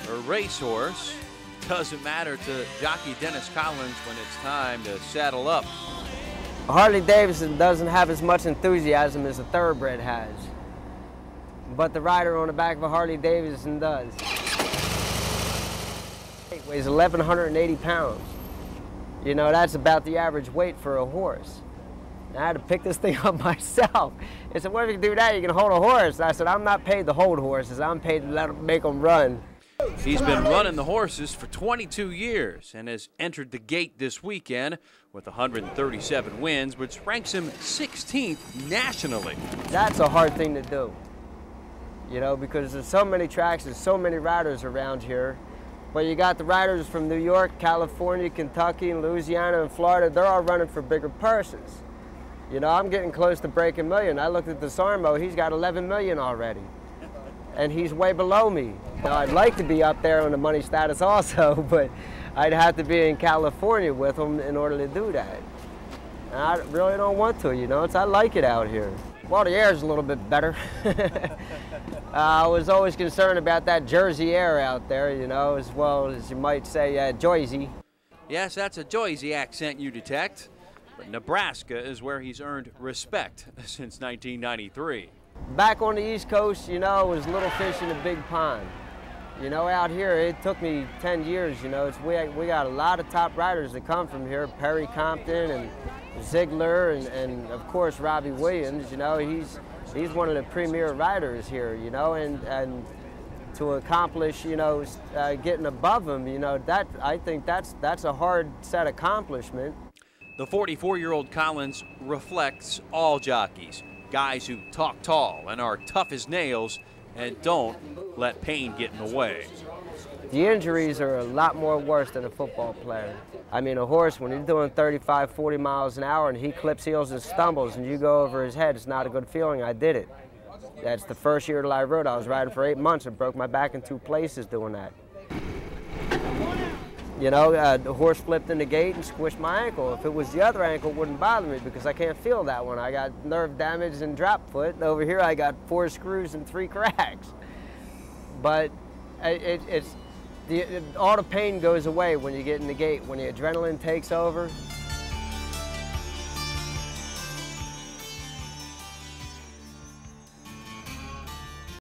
a racehorse. Doesn't matter to jockey Dennis Collins when it's time to saddle up. Harley Davidson doesn't have as much enthusiasm as a thoroughbred has, but the rider on the back of a Harley Davidson does. It weighs 1,180 pounds. You know, that's about the average weight for a horse. And I had to pick this thing up myself. They said, well, if you do that, you can hold a horse. I said, I'm not paid to hold horses. I'm paid to make them run. He's been running the horses for 22 years and has entered the gate this weekend with 137 wins, which ranks him 16th nationally. That's a hard thing to do, you know, because there's so many tracks, there's so many riders around here. But you got the riders from New York, California, Kentucky, and Louisiana, and Florida. They're all running for bigger purses. You know, I'm getting close to breaking million. I looked at the Sarmo, he's got 11 million already. And he's way below me. Now, I'd like to be up there on the money status also, but I'd have to be in California with him in order to do that. And I really don't want to, you know, I like it out here. Well, the air's a little bit better. I was always concerned about that Jersey air out there, you know, as well as you might say Joyzy. Yes, that's a Joyzy accent you detect, but Nebraska is where he's earned respect since 1993. Back on the East Coast, you know, it was little fish in a big pond. You know, out here, it took me 10 years, you know. We got a lot of top riders that come from here, Perry Compton and Ziegler and of course, Robbie Williams, you know. He's one of the premier riders here, you know, and to accomplish, you know, getting above him, you know, I think that's a hard set accomplishment. The 44-year-old Collins reflects all jockeys. Guys who talk tall and are tough as nails and don't let pain get in the way. The injuries are a lot more worse than a football player. I mean, a horse, when he's doing 35, 40 miles an hour and he clips heels and stumbles and you go over his head, it's not a good feeling. I did it. That's the first year that I rode. I was riding for 8 months and broke my back in 2 places doing that. You know, the horse flipped in the gate and squished my ankle. If it was the other ankle, it wouldn't bother me because I can't feel that one. I got nerve damage and drop foot. Over here, I got 4 screws and 3 cracks. But all the pain goes away when you get in the gate. When the adrenaline takes over,